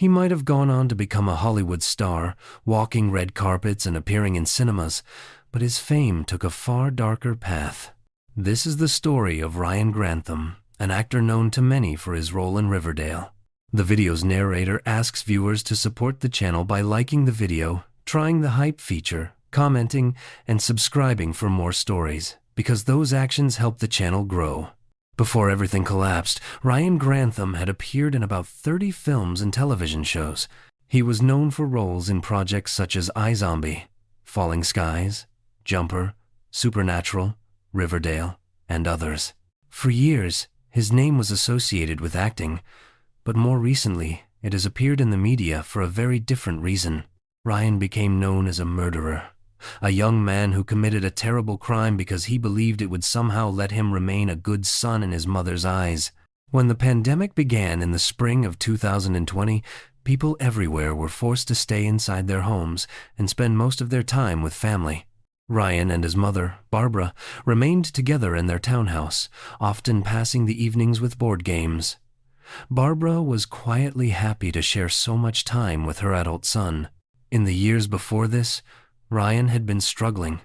He might have gone on to become a Hollywood star, walking red carpets and appearing in cinemas, but his fame took a far darker path. This is the story of Ryan Grantham, an actor known to many for his role in Riverdale. The video's narrator asks viewers to support the channel by liking the video, trying the hype feature, commenting, and subscribing for more stories, because those actions help the channel grow. Before everything collapsed, Ryan Grantham had appeared in about 30 films and television shows. He was known for roles in projects such as iZombie, Falling Skies, Jumper, Supernatural, Riverdale, and others. For years, his name was associated with acting, but more recently, it has appeared in the media for a very different reason. Ryan became known as a murderer, a young man who committed a terrible crime because he believed it would somehow let him remain a good son in his mother's eyes. When the pandemic began in the spring of 2020, people everywhere were forced to stay inside their homes and spend most of their time with family. Ryan and his mother, Barbara, remained together in their townhouse, often passing the evenings with board games. Barbara was quietly happy to share so much time with her adult son. In the years before this, Ryan had been struggling.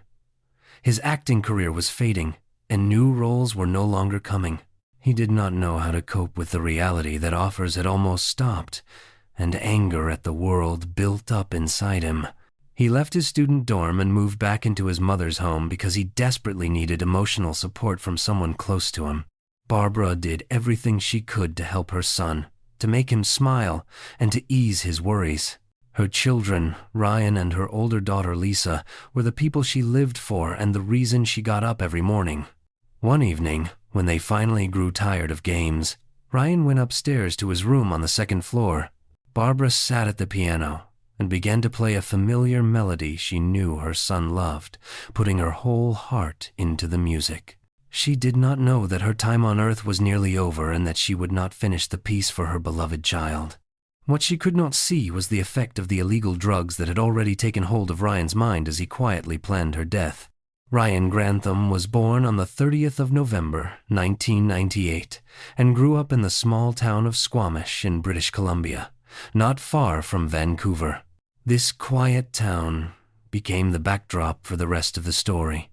His acting career was fading, and new roles were no longer coming. He did not know how to cope with the reality that offers had almost stopped, and anger at the world built up inside him. He left his student dorm and moved back into his mother's home because he desperately needed emotional support from someone close to him. Barbara did everything she could to help her son, to make him smile, and to ease his worries. Her children, Ryan and her older daughter Lisa, were the people she lived for and the reason she got up every morning. One evening, when they finally grew tired of games, Ryan went upstairs to his room on the second floor. Barbara sat at the piano and began to play a familiar melody she knew her son loved, putting her whole heart into the music. She did not know that her time on earth was nearly over and that she would not finish the piece for her beloved child. What she could not see was the effect of the illegal drugs that had already taken hold of Ryan's mind as he quietly planned her death. Ryan Grantham was born on the 30th of November, 1998, and grew up in the small town of Squamish in British Columbia, not far from Vancouver. This quiet town became the backdrop for the rest of the story.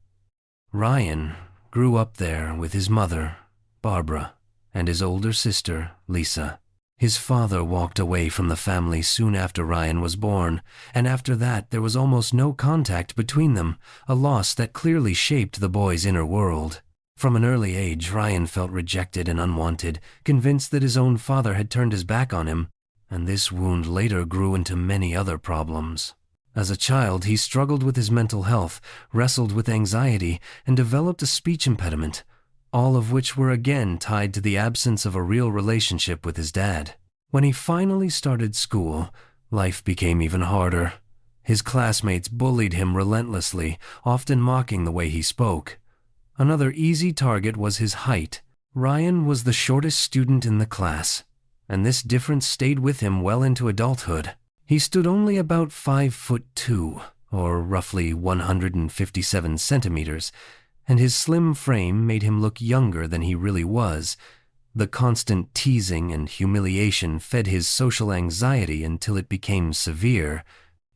Ryan grew up there with his mother, Barbara, and his older sister, Lisa. His father walked away from the family soon after Ryan was born, and after that there was almost no contact between them, a loss that clearly shaped the boy's inner world. From an early age, Ryan felt rejected and unwanted, convinced that his own father had turned his back on him, and this wound later grew into many other problems. As a child, he struggled with his mental health, wrestled with anxiety, and developed a speech impediment, all of which were again tied to the absence of a real relationship with his dad. When he finally started school, life became even harder. His classmates bullied him relentlessly, often mocking the way he spoke. Another easy target was his height. Ryan was the shortest student in the class, and this difference stayed with him well into adulthood. He stood only about 5'2", or roughly 157 centimeters, and his slim frame made him look younger than he really was. The constant teasing and humiliation fed his social anxiety until it became severe.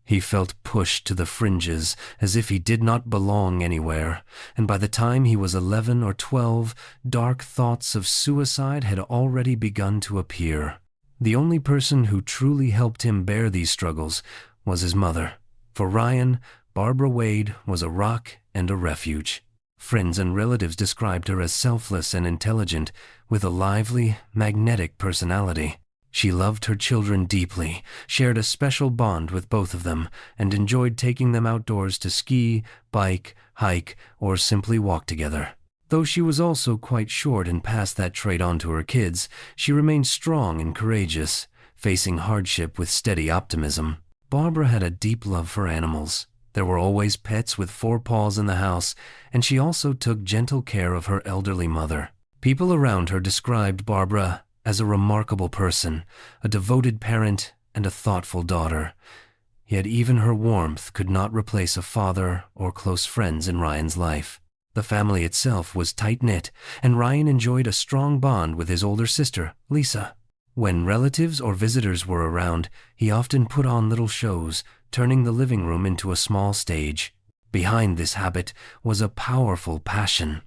He felt pushed to the fringes, as if he did not belong anywhere, and by the time he was 11 or 12, dark thoughts of suicide had already begun to appear. The only person who truly helped him bear these struggles was his mother. For Ryan, Barbara Wade was a rock and a refuge. Friends and relatives described her as selfless and intelligent, with a lively, magnetic personality. She loved her children deeply, shared a special bond with both of them, and enjoyed taking them outdoors to ski, bike, hike, or simply walk together. Though she was also quite short and passed that trait on to her kids, she remained strong and courageous, facing hardship with steady optimism. Barbara had a deep love for animals. There were always pets with 4 paws in the house, and she also took gentle care of her elderly mother. People around her described Barbara as a remarkable person, a devoted parent, and a thoughtful daughter. Yet even her warmth could not replace a father or close friends in Ryan's life. The family itself was tight-knit, and Ryan enjoyed a strong bond with his older sister, Lisa. When relatives or visitors were around, he often put on little shows, turning the living room into a small stage. Behind this habit was a powerful passion.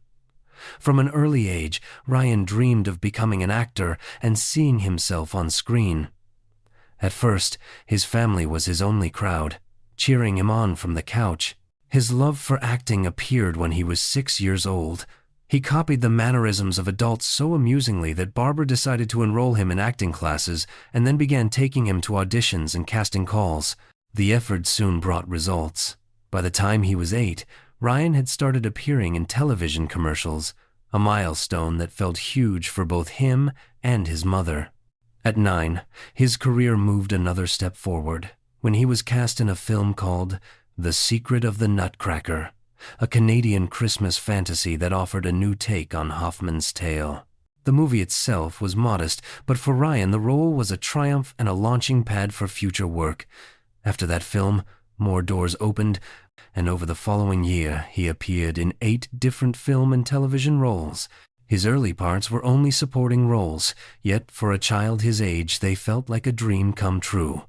From an early age, Ryan dreamed of becoming an actor and seeing himself on screen. At first, his family was his only crowd, cheering him on from the couch. His love for acting appeared when he was 6 years old. He copied the mannerisms of adults so amusingly that Barbara decided to enroll him in acting classes and then began taking him to auditions and casting calls. The effort soon brought results. By the time he was 8, Ryan had started appearing in television commercials, a milestone that felt huge for both him and his mother. At 9, his career moved another step forward when he was cast in a film called The Secret of the Nutcracker, a Canadian Christmas fantasy that offered a new take on Hoffman's tale. The movie itself was modest, but for Ryan the role was a triumph and a launching pad for future work. After that film, more doors opened, and over the following year he appeared in 8 different film and television roles. His early parts were only supporting roles, yet for a child his age they felt like a dream come true.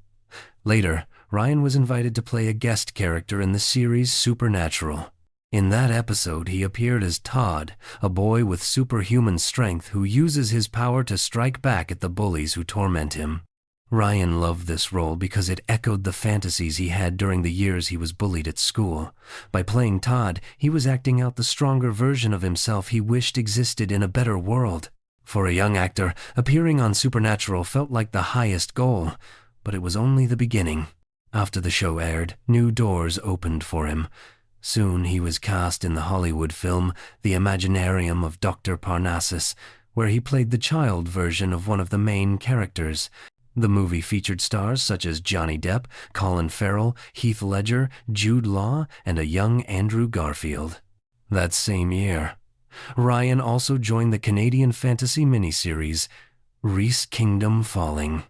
Later, Ryan was invited to play a guest character in the series Supernatural. In that episode, he appeared as Todd, a boy with superhuman strength who uses his power to strike back at the bullies who torment him. Ryan loved this role because it echoed the fantasies he had during the years he was bullied at school. By playing Todd, he was acting out the stronger version of himself he wished existed in a better world. For a young actor, appearing on Supernatural felt like the highest goal, but it was only the beginning. After the show aired, new doors opened for him. Soon he was cast in the Hollywood film The Imaginarium of Dr. Parnassus, where he played the child version of one of the main characters. The movie featured stars such as Johnny Depp, Colin Farrell, Heath Ledger, Jude Law, and a young Andrew Garfield. That same year, Ryan also joined the Canadian fantasy miniseries Reese Kingdom Falling.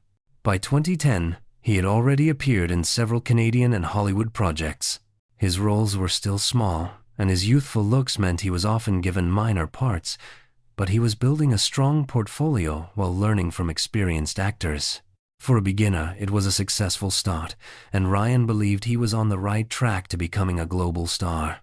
By 2010, he had already appeared in several Canadian and Hollywood projects. His roles were still small, and his youthful looks meant he was often given minor parts, but he was building a strong portfolio while learning from experienced actors. For a beginner, it was a successful start, and Ryan believed he was on the right track to becoming a global star.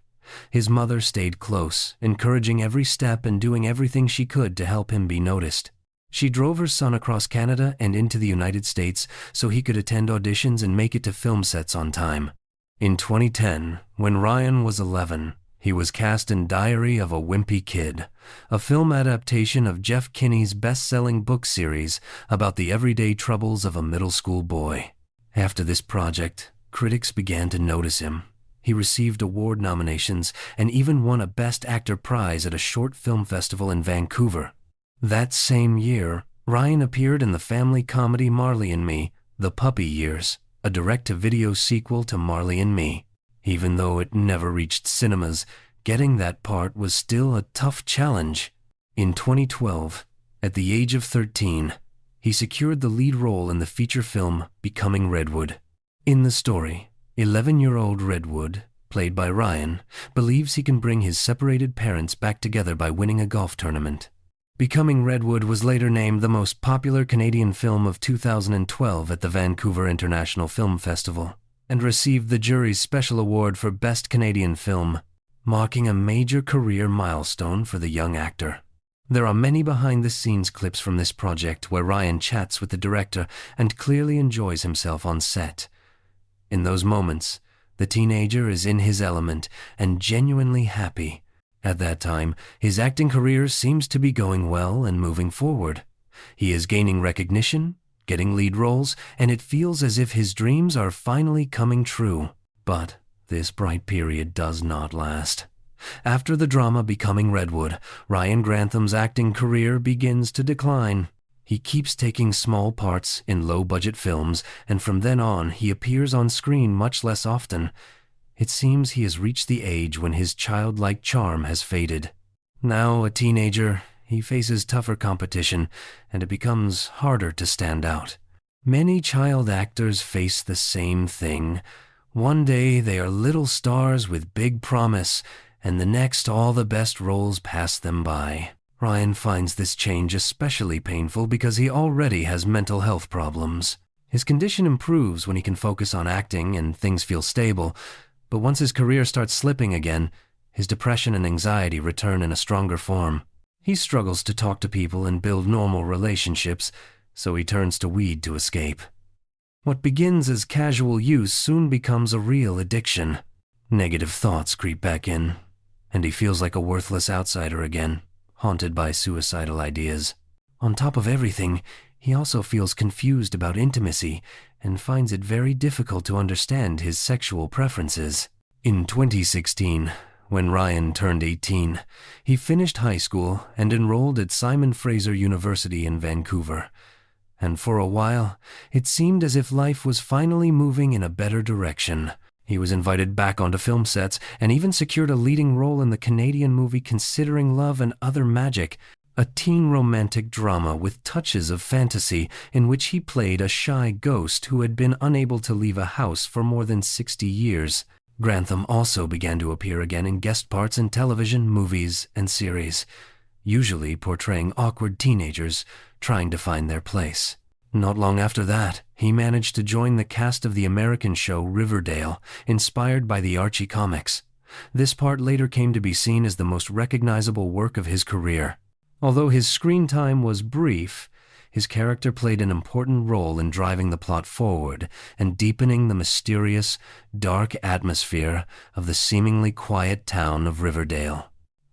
His mother stayed close, encouraging every step and doing everything she could to help him be noticed. She drove her son across Canada and into the United States so he could attend auditions and make it to film sets on time. In 2010, when Ryan was 11, he was cast in Diary of a Wimpy Kid, a film adaptation of Jeff Kinney's best-selling book series about the everyday troubles of a middle school boy. After this project, critics began to notice him. He received award nominations and even won a Best Actor prize at a short film festival in Vancouver. That same year, Ryan appeared in the family comedy Marley and Me, The Puppy Years, a direct-to-video sequel to Marley and Me. Even though it never reached cinemas, getting that part was still a tough challenge. In 2012, at the age of 13, he secured the lead role in the feature film Becoming Redwood. In the story, 11-year-old Redwood, played by Ryan, believes he can bring his separated parents back together by winning a golf tournament. Becoming Redwood was later named the most popular Canadian film of 2012 at the Vancouver International Film Festival, and received the jury's special award for Best Canadian Film, marking a major career milestone for the young actor. There are many behind-the-scenes clips from this project where Ryan chats with the director and clearly enjoys himself on set. In those moments, the teenager is in his element and genuinely happy. At that time, his acting career seems to be going well and moving forward. He is gaining recognition, getting lead roles, and it feels as if his dreams are finally coming true. But this bright period does not last. After the drama Becoming Redwood, Ryan Grantham's acting career begins to decline. He keeps taking small parts in low-budget films, and from then on he appears on screen much less often. It seems he has reached the age when his childlike charm has faded. Now a teenager, he faces tougher competition, and it becomes harder to stand out. Many child actors face the same thing. One day they are little stars with big promise, and the next all the best roles pass them by. Ryan finds this change especially painful because he already has mental health problems. His condition improves when he can focus on acting and things feel stable, but once his career starts slipping again, his depression and anxiety return in a stronger form. He struggles to talk to people and build normal relationships, so he turns to weed to escape. What begins as casual use soon becomes a real addiction. Negative thoughts creep back in, and he feels like a worthless outsider again, haunted by suicidal ideas. On top of everything, he also feels confused about intimacy and finds it very difficult to understand his sexual preferences. In 2016, when Ryan turned 18, he finished high school and enrolled at Simon Fraser University in Vancouver. And for a while, it seemed as if life was finally moving in a better direction. He was invited back onto film sets and even secured a leading role in the Canadian movie Considering Love and Other Magic, a teen romantic drama with touches of fantasy in which he played a shy ghost who had been unable to leave a house for more than 60 years. Grantham also began to appear again in guest parts in television, movies, and series, usually portraying awkward teenagers trying to find their place. Not long after that, he managed to join the cast of the American show Riverdale, inspired by the Archie comics. This part later came to be seen as the most recognizable work of his career. Although his screen time was brief, his character played an important role in driving the plot forward and deepening the mysterious, dark atmosphere of the seemingly quiet town of Riverdale.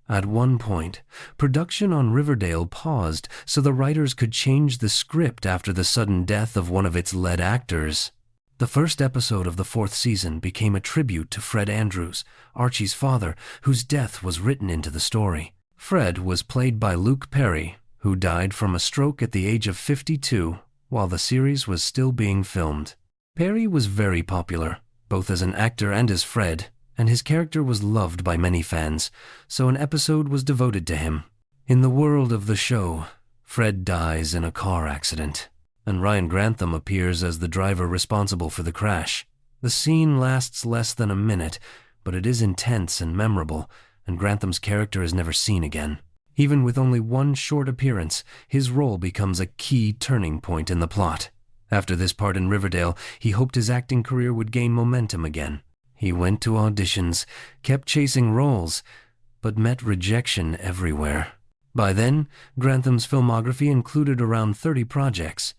At one point, production on Riverdale paused so the writers could change the script after the sudden death of one of its lead actors. The first episode of the 4th season became a tribute to Fred Andrews, Archie's father, whose death was written into the story. Fred was played by Luke Perry, who died from a stroke at the age of 52 while the series was still being filmed. Perry was very popular, both as an actor and as Fred, and his character was loved by many fans, so an episode was devoted to him. In the world of the show, Fred dies in a car accident, and Ryan Grantham appears as the driver responsible for the crash. The scene lasts less than a minute, but it is intense and memorable, and Grantham's character is never seen again. Even with only one short appearance, his role becomes a key turning point in the plot. After this part in Riverdale, he hoped his acting career would gain momentum again. He went to auditions, kept chasing roles, but met rejection everywhere. By then, Grantham's filmography included around 30 projects,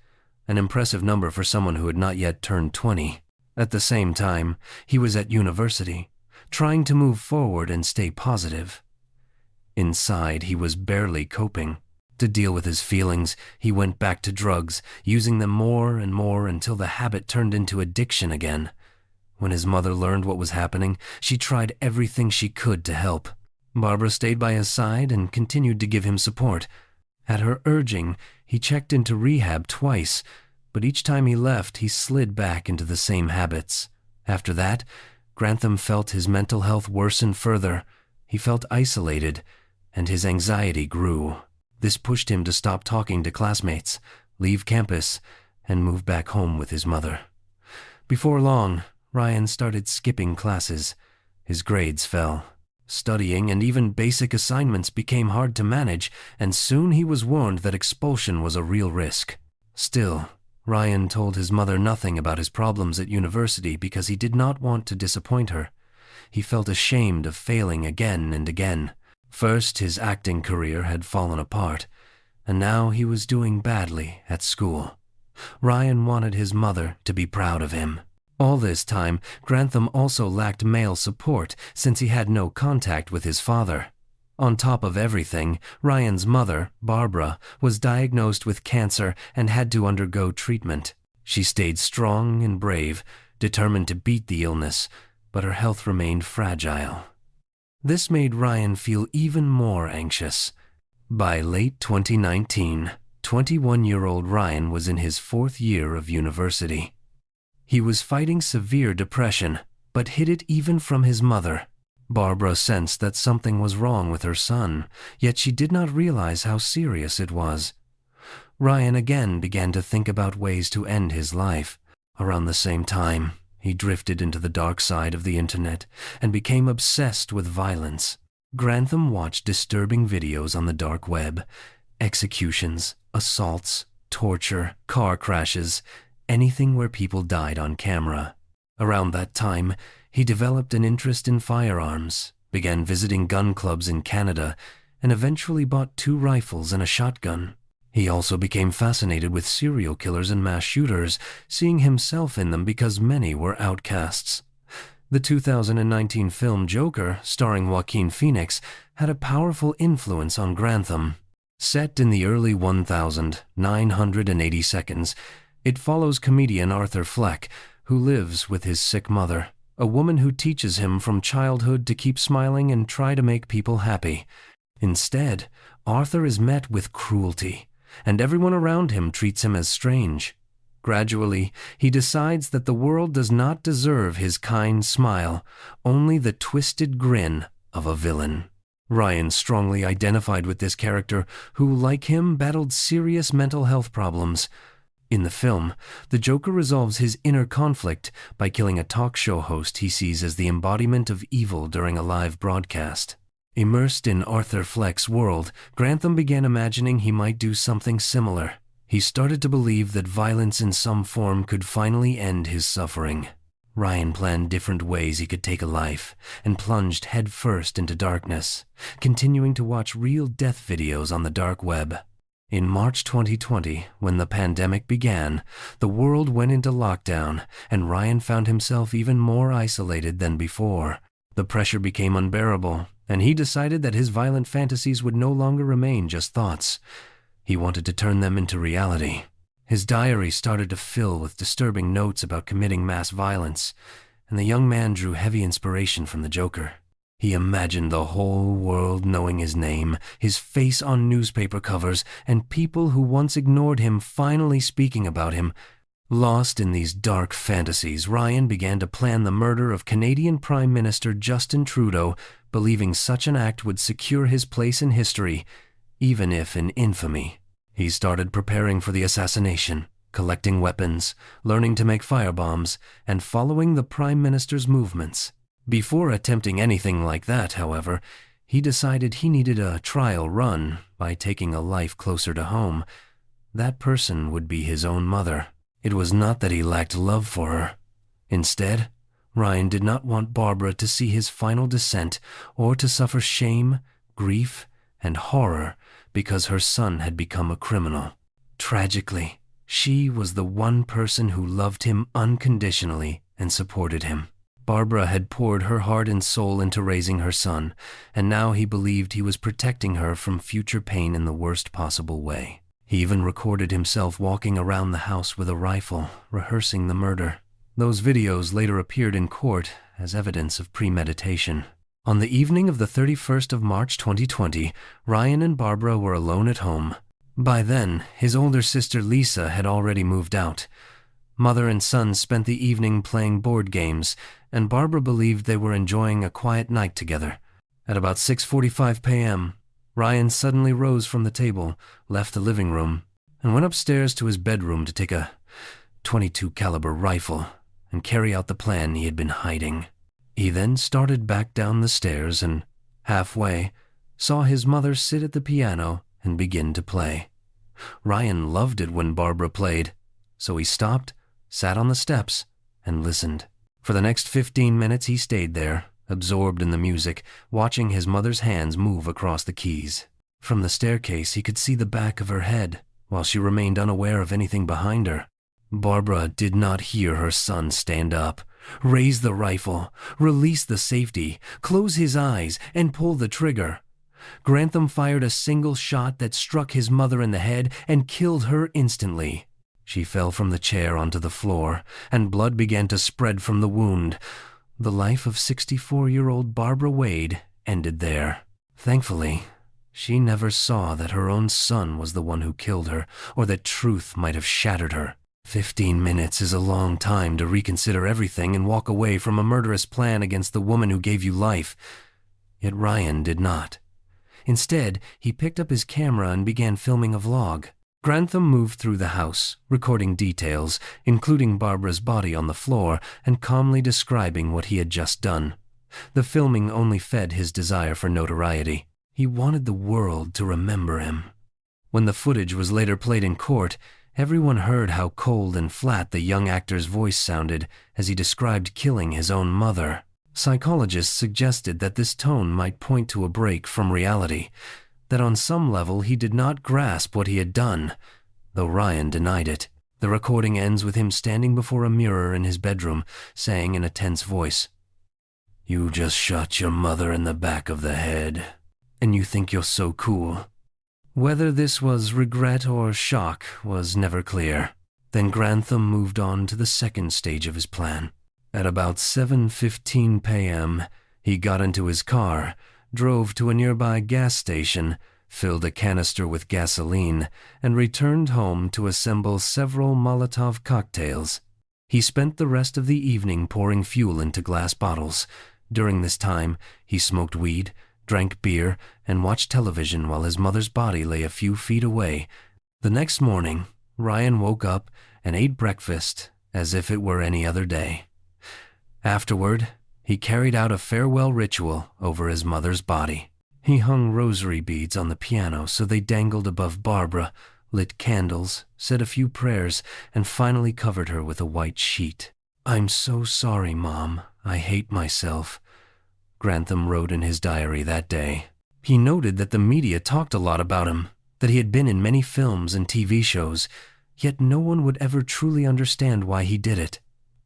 an impressive number for someone who had not yet turned 20. At the same time, he was at university, trying to move forward and stay positive. Inside, he was barely coping. To deal with his feelings, he went back to drugs, using them more and more until the habit turned into addiction again. When his mother learned what was happening, she tried everything she could to help. Barbara stayed by his side and continued to give him support. At her urging, he checked into rehab twice, but each time he left, he slid back into the same habits. After that, Grantham felt his mental health worsen further. He felt isolated, and his anxiety grew. This pushed him to stop talking to classmates, leave campus, and move back home with his mother. Before long, Ryan started skipping classes. His grades fell. Studying and even basic assignments became hard to manage, and soon he was warned that expulsion was a real risk. Still, Ryan told his mother nothing about his problems at university because he did not want to disappoint her. He felt ashamed of failing again and again. First, his acting career had fallen apart, and now he was doing badly at school. Ryan wanted his mother to be proud of him. All this time, Grantham also lacked male support since he had no contact with his father. On top of everything, Ryan's mother, Barbara, was diagnosed with cancer and had to undergo treatment. She stayed strong and brave, determined to beat the illness, but her health remained fragile. This made Ryan feel even more anxious. By late 2019, 21-year-old Ryan was in his 4th year of university. He was fighting severe depression, but hid it even from his mother. Barbara sensed that something was wrong with her son, yet she did not realize how serious it was. Ryan again began to think about ways to end his life. Around the same time, he drifted into the dark side of the internet and became obsessed with violence. Grantham watched disturbing videos on the dark web: executions, assaults, torture, car crashes, anything where people died on camera. Around that time, he developed an interest in firearms, began visiting gun clubs in Canada, and eventually bought 2 rifles and a shotgun. He also became fascinated with serial killers and mass shooters, seeing himself in them because many were outcasts. The 2019 film Joker, starring Joaquin Phoenix, had a powerful influence on Grantham. Set in the early 1980 seconds, it follows comedian Arthur Fleck, who lives with his sick mother, a woman who teaches him from childhood to keep smiling and try to make people happy. Instead, Arthur is met with cruelty, and everyone around him treats him as strange. Gradually, he decides that the world does not deserve his kind smile, only the twisted grin of a villain. Ryan strongly identified with this character, who, like him, battled serious mental health problems. In the film, the Joker resolves his inner conflict by killing a talk show host he sees as the embodiment of evil during a live broadcast. Immersed in Arthur Fleck's world, Grantham began imagining he might do something similar. He started to believe that violence in some form could finally end his suffering. Ryan planned different ways he could take a life, and plunged headfirst into darkness, continuing to watch real death videos on the dark web. In March 2020, when the pandemic began, the world went into lockdown, and Ryan found himself even more isolated than before. The pressure became unbearable, and he decided that his violent fantasies would no longer remain just thoughts. He wanted to turn them into reality. His diary started to fill with disturbing notes about committing mass violence, and the young man drew heavy inspiration from the Joker. He imagined the whole world knowing his name, his face on newspaper covers, and people who once ignored him finally speaking about him. Lost in these dark fantasies, Ryan began to plan the murder of Canadian Prime Minister Justin Trudeau, believing such an act would secure his place in history, even if in infamy. He started preparing for the assassination, collecting weapons, learning to make firebombs, and following the Prime Minister's movements. Before attempting anything like that, however, he decided he needed a trial run by taking a life closer to home. That person would be his own mother. It was not that he lacked love for her. Instead, Ryan did not want Barbara to see his final descent or to suffer shame, grief, and horror because her son had become a criminal. Tragically, she was the one person who loved him unconditionally and supported him. Barbara had poured her heart and soul into raising her son, and now he believed he was protecting her from future pain in the worst possible way. He even recorded himself walking around the house with a rifle, rehearsing the murder. Those videos later appeared in court as evidence of premeditation. On the evening of the 31st of March 2020, Ryan and Barbara were alone at home. By then, his older sister Lisa had already moved out. Mother and son spent the evening playing board games, and Barbara believed they were enjoying a quiet night together. At about 6:45 p.m., Ryan suddenly rose from the table, left the living room, and went upstairs to his bedroom to take a .22 caliber rifle and carry out the plan he had been hiding. He then started back down the stairs and, halfway, saw his mother sit at the piano and begin to play. Ryan loved it when Barbara played, so he stopped, sat on the steps, and listened. For the next 15 minutes he stayed there, absorbed in the music, watching his mother's hands move across the keys. From the staircase he could see the back of her head, while she remained unaware of anything behind her. Barbara did not hear her son stand up, raise the rifle, release the safety, close his eyes, and pull the trigger. Grantham fired a single shot that struck his mother in the head and killed her instantly. She fell from the chair onto the floor, and blood began to spread from the wound. The life of 64-year-old Barbara Wade ended there. Thankfully, she never saw that her own son was the one who killed her, or that truth might have shattered her. 15 minutes is a long time to reconsider everything and walk away from a murderous plan against the woman who gave you life. Yet Ryan did not. Instead, he picked up his camera and began filming a vlog. Grantham moved through the house, recording details, including Barbara's body on the floor, and calmly describing what he had just done. The filming only fed his desire for notoriety. He wanted the world to remember him. When the footage was later played in court, everyone heard how cold and flat the young actor's voice sounded as he described killing his own mother. Psychologists suggested that this tone might point to a break from reality, that on some level he did not grasp what he had done, though Ryan denied it. The recording ends with him standing before a mirror in his bedroom, saying in a tense voice, "You just shot your mother in the back of the head, and you think you're so cool." Whether this was regret or shock was never clear. Then Grantham moved on to the second stage of his plan. At about 7:15 p.m., he got into his car, drove to a nearby gas station, filled a canister with gasoline, and returned home to assemble several Molotov cocktails. He spent the rest of the evening pouring fuel into glass bottles. During this time, he smoked weed, drank beer, and watched television while his mother's body lay a few feet away. The next morning, Ryan woke up and ate breakfast as if it were any other day. Afterward, he carried out a farewell ritual over his mother's body. He hung rosary beads on the piano so they dangled above Barbara, lit candles, said a few prayers, and finally covered her with a white sheet. "I'm so sorry, Mom. I hate myself," Grantham wrote in his diary that day. He noted that the media talked a lot about him, that he had been in many films and TV shows, yet no one would ever truly understand why he did it.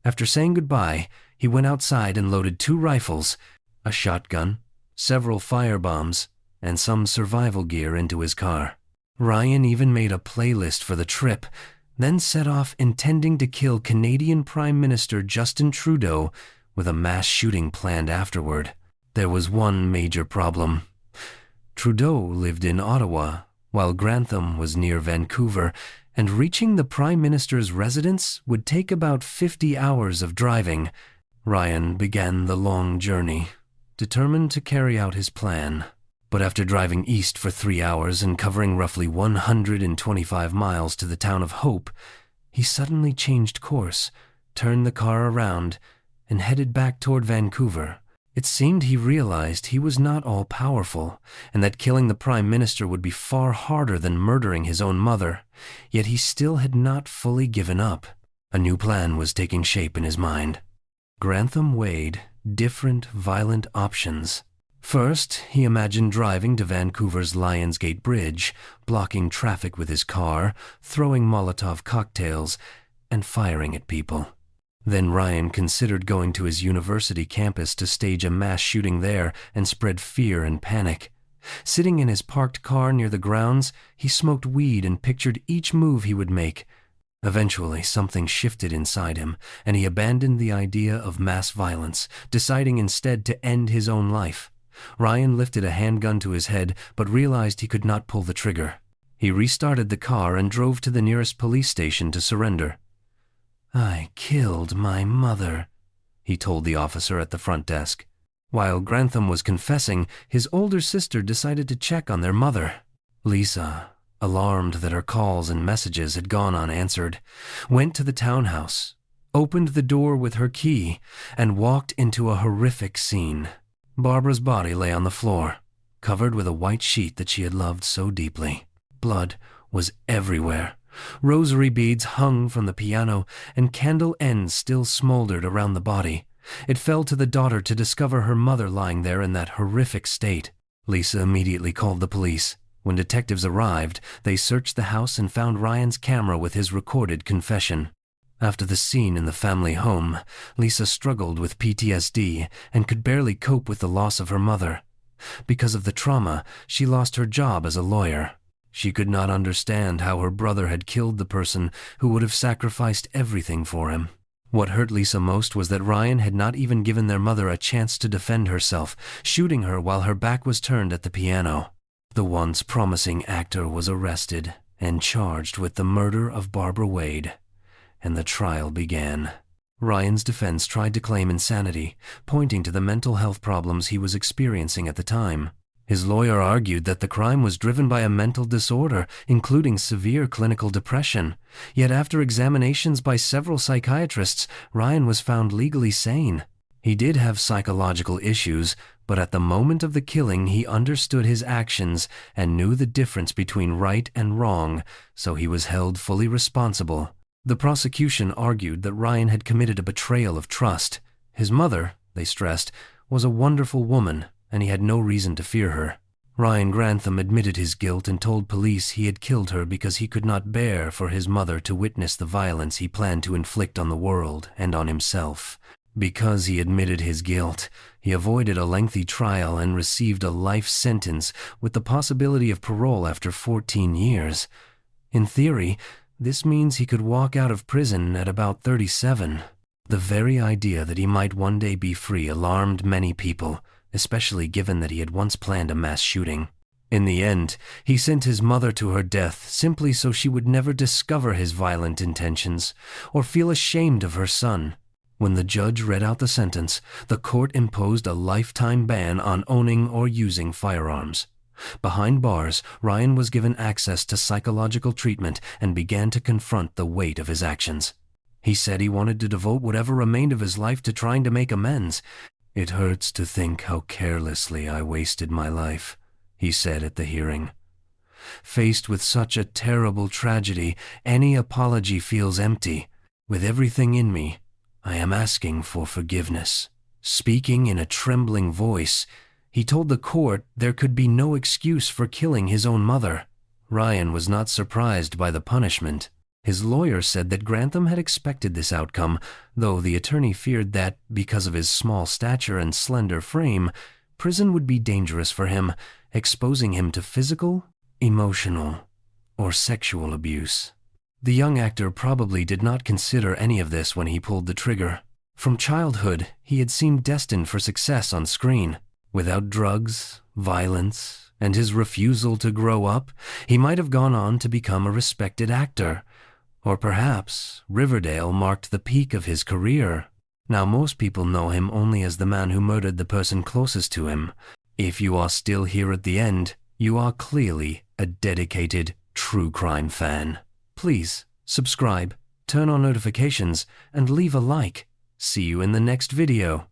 After saying goodbye, he went outside and loaded 2 rifles, a shotgun, several firebombs, and some survival gear into his car. Ryan even made a playlist for the trip, then set off intending to kill Canadian Prime Minister Justin Trudeau with a mass shooting planned afterward. There was one major problem. Trudeau lived in Ottawa, while Grantham was near Vancouver, and reaching the Prime Minister's residence would take about 50 hours of driving. Ryan began the long journey, determined to carry out his plan. But after driving east for 3 hours and covering roughly 125 miles to the town of Hope, he suddenly changed course, turned the car around, and headed back toward Vancouver. It seemed he realized he was not all-powerful, and that killing the Prime Minister would be far harder than murdering his own mother, yet he still had not fully given up. A new plan was taking shape in his mind. Grantham weighed different violent options. First, he imagined driving to Vancouver's Lionsgate Bridge, blocking traffic with his car, throwing Molotov cocktails, and firing at people. Then Ryan considered going to his university campus to stage a mass shooting there and spread fear and panic. Sitting in his parked car near the grounds, he smoked weed and pictured each move he would make. Eventually, something shifted inside him, and he abandoned the idea of mass violence, deciding instead to end his own life. Ryan lifted a handgun to his head, but realized he could not pull the trigger. He restarted the car and drove to the nearest police station to surrender. "I killed my mother," he told the officer at the front desk. While Grantham was confessing, his older sister decided to check on their mother. Lisa, alarmed that her calls and messages had gone unanswered, went to the townhouse, opened the door with her key, and walked into a horrific scene. Barbara's body lay on the floor, covered with a white sheet that she had loved so deeply. Blood was everywhere. Rosary beads hung from the piano, and candle ends still smoldered around the body. It fell to the daughter to discover her mother lying there in that horrific state. Lisa immediately called the police. When detectives arrived, they searched the house and found Ryan's camera with his recorded confession. After the scene in the family home, Lisa struggled with PTSD and could barely cope with the loss of her mother. Because of the trauma, she lost her job as a lawyer. She could not understand how her brother had killed the person who would have sacrificed everything for him. What hurt Lisa most was that Ryan had not even given their mother a chance to defend herself, shooting her while her back was turned at the piano. The once promising actor was arrested and charged with the murder of Barbara Wade, and the trial began. Ryan's defense tried to claim insanity, pointing to the mental health problems he was experiencing at the time. His lawyer argued that the crime was driven by a mental disorder, including severe clinical depression. Yet after examinations by several psychiatrists, Ryan was found legally sane. He did have psychological issues, but at the moment of the killing he understood his actions and knew the difference between right and wrong, so he was held fully responsible. The prosecution argued that Ryan had committed a betrayal of trust. His mother, they stressed, was a wonderful woman, and he had no reason to fear her. Ryan Grantham admitted his guilt and told police he had killed her because he could not bear for his mother to witness the violence he planned to inflict on the world and on himself. Because he admitted his guilt, he avoided a lengthy trial and received a life sentence with the possibility of parole after 14 years. In theory, this means he could walk out of prison at about 37. The very idea that he might one day be free alarmed many people, especially given that he had once planned a mass shooting. In the end, he sent his mother to her death simply so she would never discover his violent intentions or feel ashamed of her son. When the judge read out the sentence, the court imposed a lifetime ban on owning or using firearms. Behind bars, Ryan was given access to psychological treatment and began to confront the weight of his actions. He said he wanted to devote whatever remained of his life to trying to make amends. "It hurts to think how carelessly I wasted my life," he said at the hearing. "Faced with such a terrible tragedy, any apology feels empty. With everything in me, I am asking for forgiveness." Speaking in a trembling voice, he told the court there could be no excuse for killing his own mother. Ryan was not surprised by the punishment. His lawyer said that Grantham had expected this outcome, though the attorney feared that, because of his small stature and slender frame, prison would be dangerous for him, exposing him to physical, emotional, or sexual abuse. The young actor probably did not consider any of this when he pulled the trigger. From childhood, he had seemed destined for success on screen. Without drugs, violence, and his refusal to grow up, he might have gone on to become a respected actor. Or perhaps Riverdale marked the peak of his career. Now most people know him only as the man who murdered the person closest to him. If you are still here at the end, you are clearly a dedicated true crime fan. Please subscribe, turn on notifications, and leave a like. See you in the next video.